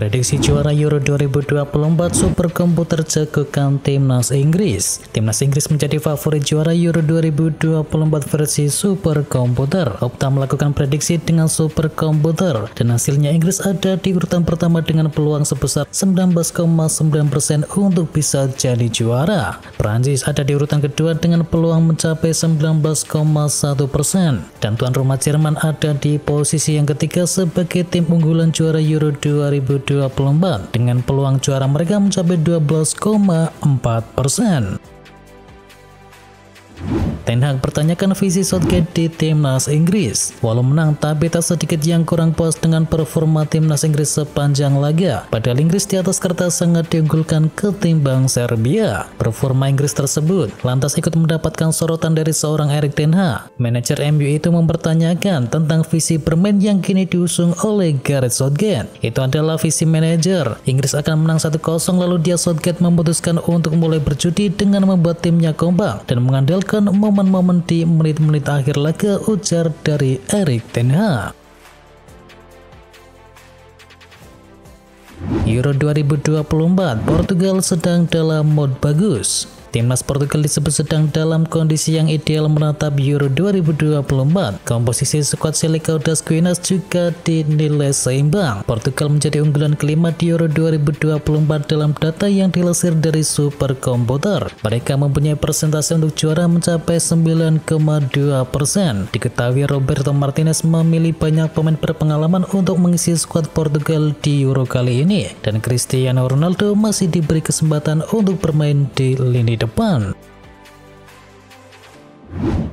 Prediksi juara Euro 2024 superkomputer jagokan Timnas Inggris. Timnas Inggris menjadi favorit juara Euro 2024 versi superkomputer. Opta melakukan prediksi dengan superkomputer dan hasilnya Inggris ada di urutan pertama dengan peluang sebesar 19,9% untuk bisa jadi juara. Prancis ada di urutan kedua dengan peluang mencapai 19,1% dan tuan rumah Jerman ada di posisi yang ketiga sebagai tim unggulan juara Euro 2024 dengan peluang juara mereka mencapai 12,4%. Ten Hag pertanyakan visi Southgate di Timnas Inggris. Walau menang, tapi tak sedikit yang kurang puas dengan performa Timnas Inggris sepanjang laga. Padahal Inggris di atas kertas sangat diunggulkan ketimbang Serbia. Performa Inggris tersebut lantas ikut mendapatkan sorotan dari seorang Erik ten Hag. Manajer MU itu mempertanyakan tentang visi bermain yang kini diusung oleh Gareth Southgate. Itu adalah visi manajer. Inggris akan menang 1-0 lalu Southgate memutuskan untuk mulai berjudi dengan membuat timnya kompak dan mengandalkan momen-momen di menit-menit akhir laga, ujar dari Erik ten Hag. Euro 2024, Portugal sedang dalam mood bagus. Timnas Portugal disebut sedang dalam kondisi yang ideal menatap Euro 2024. Komposisi skuad Seleção das Guianas juga dinilai seimbang. Portugal menjadi unggulan kelima di Euro 2024 dalam data yang dilansir dari superkomputer. Mereka mempunyai persentase untuk juara mencapai 9,2%. Diketahui Roberto Martinez memilih banyak pemain berpengalaman untuk mengisi skuad Portugal di Euro kali ini, dan Cristiano Ronaldo masih diberi kesempatan untuk bermain di lini depan.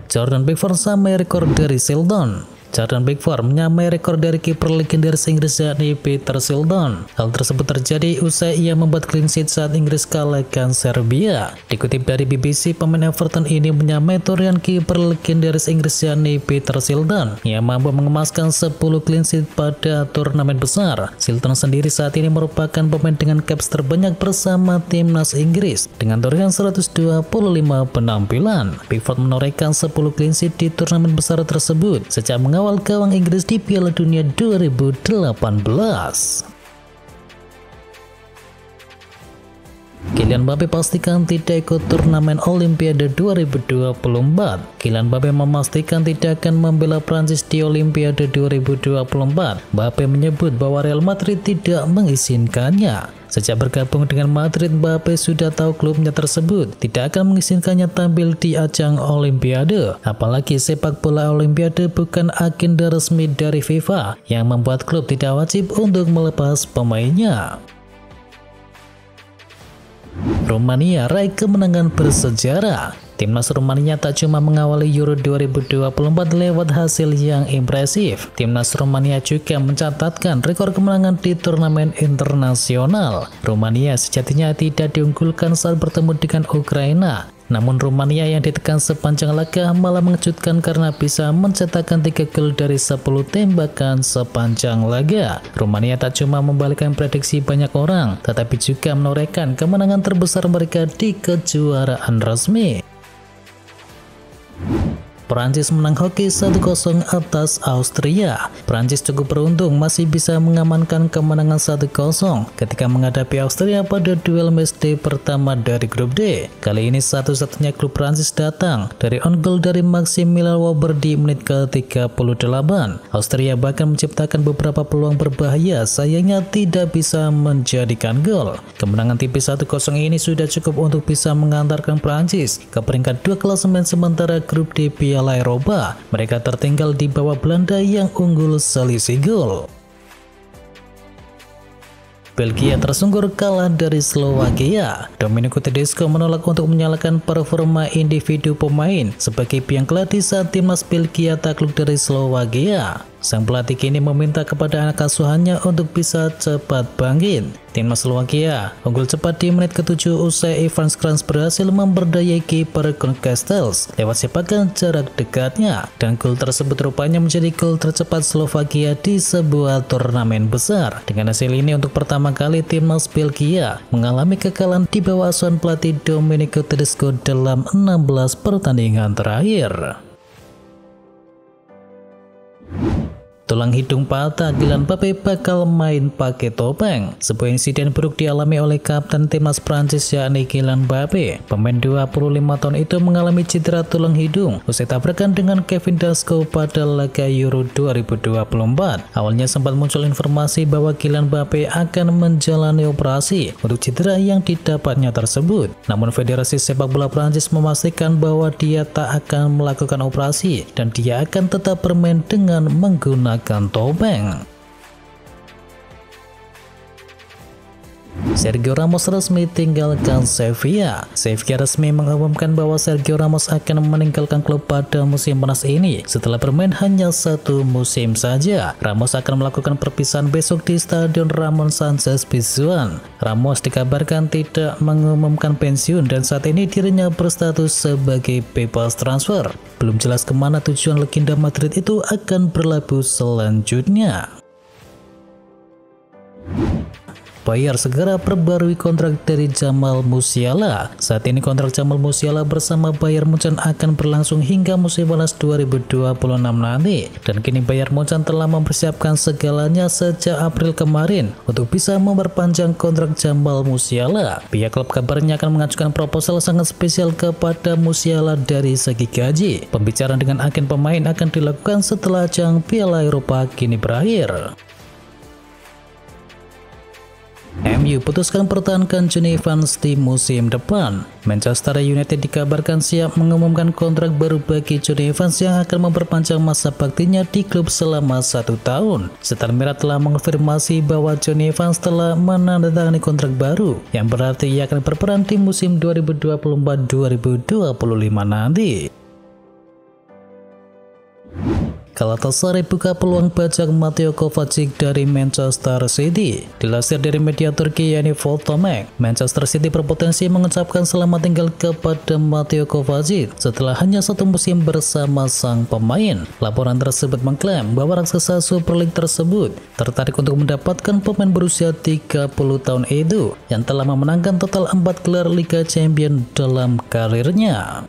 Jordan Pickford sampai rekor dari Shildon. Jordan Pickford menyamai rekor dari kiper legendaris Inggris yakni Peter Shildon. Hal tersebut terjadi usai ia membuat clean sheet saat Inggris kalahkan Serbia. Dikutip dari BBC, pemain Everton ini menyamai torehan kiper legendaris Inggris yakni Peter Shildon. Ia mampu mengemaskan 10 clean sheet pada turnamen besar. Shildon sendiri saat ini merupakan pemain dengan caps terbanyak bersama timnas Inggris dengan torehan 125 penampilan. Pickford menorehkan 10 clean sheet di turnamen besar tersebut sejak mengawal gawang Inggris di Piala Dunia 2018. Kylian Mbappe pastikan tidak ikut turnamen Olimpiade 2024. Kylian Mbappe memastikan tidak akan membela Prancis di Olimpiade 2024. Mbappe menyebut bahwa Real Madrid tidak mengizinkannya. Sejak bergabung dengan Madrid, Mbappe sudah tahu klubnya tersebut tidak akan mengizinkannya tampil di ajang Olimpiade. Apalagi sepak bola Olimpiade bukan agenda resmi dari FIFA yang membuat klub tidak wajib untuk melepas pemainnya. Rumania raih kemenangan bersejarah. Timnas Rumania tak cuma mengawali Euro 2024 lewat hasil yang impresif. Timnas Rumania juga mencatatkan rekor kemenangan di turnamen internasional. Rumania sejatinya tidak diunggulkan saat bertemu dengan Ukraina. Namun Rumania yang ditekan sepanjang laga malah mengejutkan karena bisa mencetakkan 3 gol dari 10 tembakan sepanjang laga. Rumania tak cuma membalikkan prediksi banyak orang, tetapi juga menorehkan kemenangan terbesar mereka di kejuaraan resmi. Prancis menang hoki 1-0 atas Austria. Prancis cukup beruntung masih bisa mengamankan kemenangan 1-0 ketika menghadapi Austria pada duel matchday pertama dari grup D. Kali ini satu-satunya klub Prancis datang dari on goal dari Maximilian Wöber di menit ke-38. Austria bahkan menciptakan beberapa peluang berbahaya, sayangnya tidak bisa menjadikan gol. Kemenangan tipis 1-0 ini sudah cukup untuk bisa mengantarkan Prancis ke peringkat 2 klasemen sementara grup D Piala Eropa. Mereka tertinggal di bawah Belanda yang unggul selisih gol. Belgia tersungkur kalah dari Slovakia. Domenico Tedesco menolak untuk menyalahkan performa individu pemain sebagai biang keladi saat timnas Belgia takluk dari Slovakia. Sang pelatih kini meminta kepada anak asuhannya untuk bisa cepat bangkit. Timnas Slovakia unggul cepat di menit ke-7 usai Ivan Škrans berhasil memberdayai kiper Castells lewat sepakan jarak dekatnya, dan gol tersebut rupanya menjadi gol tercepat Slovakia di sebuah turnamen besar. Dengan hasil ini untuk pertama kali timnas Belgia mengalami kekalahan di bawah asuhan pelatih Domenico Tedesco dalam 16 pertandingan terakhir. tulang hidung patah, Kylian Mbappe bakal main pakai topeng. Sebuah insiden buruk dialami oleh kapten timnas Prancis yakni Kylian Mbappe. Pemain 25 tahun itu mengalami cedera tulang hidung usai tabrakan dengan Kevin Dansko pada laga Euro 2024. Awalnya sempat muncul informasi bahwa Kylian Mbappe akan menjalani operasi untuk cedera yang didapatnya tersebut. Namun Federasi Sepak Bola Prancis memastikan bahwa dia tak akan melakukan operasi dan dia akan tetap bermain dengan menggunakan topeng. Sergio Ramos resmi tinggalkan Sevilla. Sevilla resmi mengumumkan bahwa Sergio Ramos akan meninggalkan klub pada musim panas ini setelah bermain hanya 1 musim saja. Ramos akan melakukan perpisahan besok di Stadion Ramon Sanchez Pizjuan. Ramos dikabarkan tidak mengumumkan pensiun dan saat ini dirinya berstatus sebagai bebas transfer. Belum jelas kemana tujuan legenda Madrid itu akan berlabuh selanjutnya. Bayern segera perbarui kontrak dari Jamal Musiala. Saat ini kontrak Jamal Musiala bersama Bayern Munchen akan berlangsung hingga musim panas 2026 nanti. Dan kini Bayern Munchen telah mempersiapkan segalanya sejak April kemarin untuk bisa memperpanjang kontrak Jamal Musiala. Pihak klub kabarnya akan mengajukan proposal sangat spesial kepada Musiala dari segi gaji. Pembicaraan dengan agen pemain akan dilakukan setelah ajang Piala Eropa kini berakhir. MU putuskan pertahankan Jonny Evans di musim depan. Manchester United dikabarkan siap mengumumkan kontrak baru bagi Jonny Evans yang akan memperpanjang masa baktinya di klub selama 1 tahun. Star Merah telah mengonfirmasi bahwa Jonny Evans telah menandatangani kontrak baru, yang berarti ia akan berperan di musim 2024-2025 nanti. Galatasaray buka peluang bajak Mateo Kovacic dari Manchester City. Dilansir dari media Turki yakni Fotomek, Manchester City berpotensi mengucapkan selamat tinggal kepada Mateo Kovacic setelah hanya 1 musim bersama sang pemain. Laporan tersebut mengklaim bahwa raksasa Super League tersebut tertarik untuk mendapatkan pemain berusia 30 tahun itu yang telah memenangkan total 4 gelar Liga Champions dalam karirnya.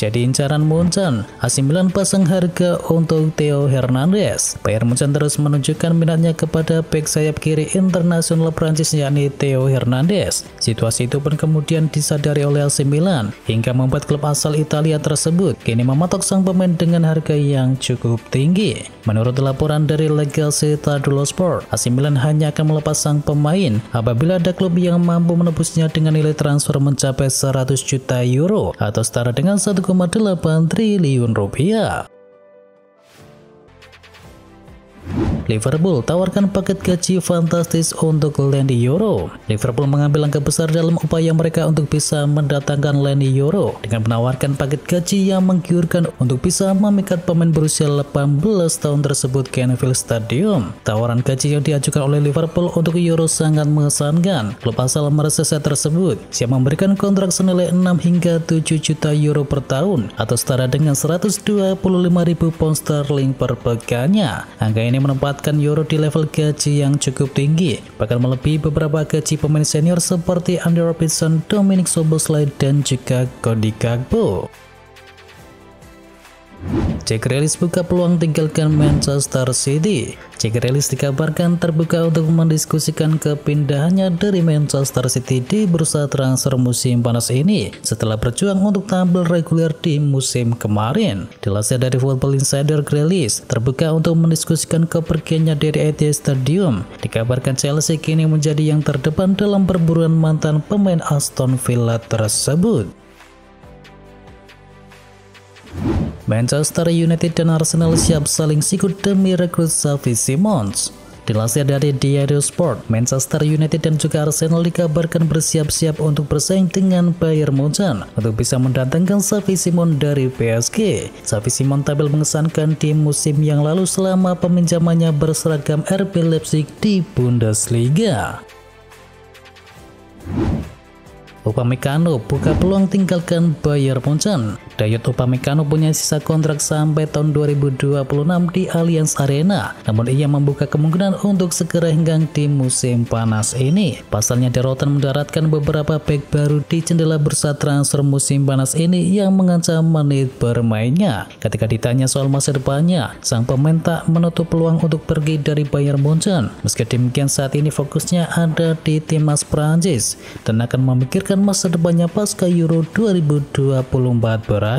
Jadi incaran Munchen, AC Milan pasang harga untuk Theo Hernandez. Bayern Munchen terus menunjukkan minatnya kepada bek sayap kiri internasional Prancis yakni Theo Hernandez. Situasi itu pun kemudian disadari oleh AC Milan hingga membuat klub asal Italia tersebut kini mematok sang pemain dengan harga yang cukup tinggi. Menurut laporan dari La Gazzetta dello Sport, AC Milan hanya akan melepas sang pemain apabila ada klub yang mampu menebusnya dengan nilai transfer mencapai 100 juta euro atau setara dengan 1,8 triliun rupiah. Liverpool tawarkan paket gaji fantastis untuk Leny Yoro. Liverpool mengambil langkah besar dalam upaya mereka untuk bisa mendatangkan Leny Yoro dengan menawarkan paket gaji yang menggiurkan untuk bisa memikat pemain berusia 18 tahun tersebut ke Anfield Stadium. Tawaran gaji yang diajukan oleh Liverpool untuk Yoro sangat mengesankan. Klub asal Merseyside tersebut siap memberikan kontrak senilai 6 hingga 7 juta euro per tahun atau setara dengan 125.000 pound sterling per pekannya. Angka ini menempatkan Yoro di level gaji yang cukup tinggi, bahkan melebihi beberapa gaji pemain senior seperti Andy Robertson, Dominic Szoboszlai, dan juga Cody Gakpo. Jack Grealish buka peluang tinggalkan Manchester City. Jack Grealish dikabarkan terbuka untuk mendiskusikan kepindahannya dari Manchester City di bursa transfer musim panas ini setelah berjuang untuk tampil reguler di musim kemarin. Dilansir dari Football Insider, Grealish terbuka untuk mendiskusikan kepergiannya dari Etihad Stadium. Dikabarkan Chelsea kini menjadi yang terdepan dalam perburuan mantan pemain Aston Villa tersebut. Manchester United dan Arsenal siap saling sikut demi rekrut Xavi Simons. Dilansir dari Diario Sport, Manchester United dan juga Arsenal dikabarkan bersiap-siap untuk bersaing dengan Bayern Munchen untuk bisa mendatangkan Xavi Simons dari PSG. Xavi Simons tampil mengesankan di musim yang lalu selama peminjamannya berseragam RB Leipzig di Bundesliga. Upamecano buka peluang tinggalkan Bayern Munchen. Dayot Upamecano punya sisa kontrak sampai tahun 2026 di Allianz Arena, namun ia membuka kemungkinan untuk segera henggang di musim panas ini. Pasalnya The Rotten mendaratkan beberapa bek baru di jendela bursa transfer musim panas ini yang mengancam menit bermainnya. Ketika ditanya soal masa depannya, sang pemain tak menutup peluang untuk pergi dari Bayern Munchen. Meski demikian, saat ini fokusnya ada di timnas Prancis dan akan memikirkan masa depannya pasca Euro 2024 berakhir.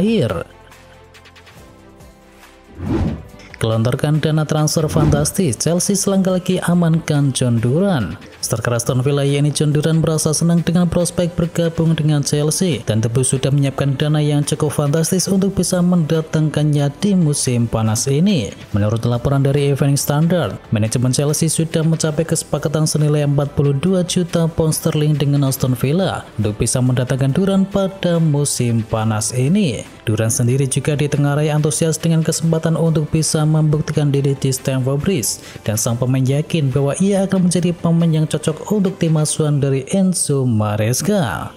Gelontorkan dana transfer fantastis, Chelsea selangkah lagi amankan John Duran. Striker Aston Villa yakni John Duran merasa senang dengan prospek bergabung dengan Chelsea dan tentu sudah menyiapkan dana yang cukup fantastis untuk bisa mendatangkannya di musim panas ini. Menurut laporan dari Evening Standard, manajemen Chelsea sudah mencapai kesepakatan senilai 42 juta pound sterling dengan Aston Villa untuk bisa mendatangkan Duran pada musim panas ini. Duran sendiri juga ditengarai antusias dengan kesempatan untuk bisa membuktikan diri di Stamford Bridge, dan sang pemain yakin bahwa ia akan menjadi pemain yang cocok untuk tim asuhan dari Enzo Maresca.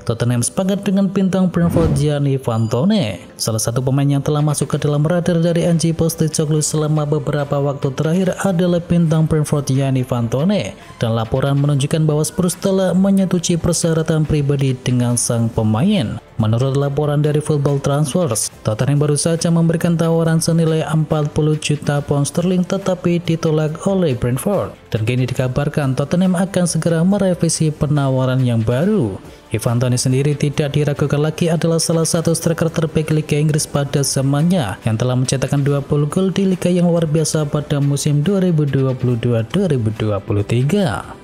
Tottenham sepakat dengan bintang Brentford Gianni Infantone. Salah satu pemain yang telah masuk ke dalam radar dari Ange Postecoglou selama beberapa waktu terakhir adalah bintang Brentford Gianni Infantone, dan laporan menunjukkan bahwa Spurs telah menyetujui persyaratan pribadi dengan sang pemain. Menurut laporan dari Football Transfers, Tottenham baru saja memberikan tawaran senilai 40 juta pound sterling tetapi ditolak oleh Brentford, dan kini dikabarkan Tottenham akan segera merevisi penawaran yang baru. Infantone sendiri tidak diragukan lagi adalah salah satu striker terbaik Liga Inggris pada zamannya yang telah mencetakkan 20 gol di liga yang luar biasa pada musim 2022-2023.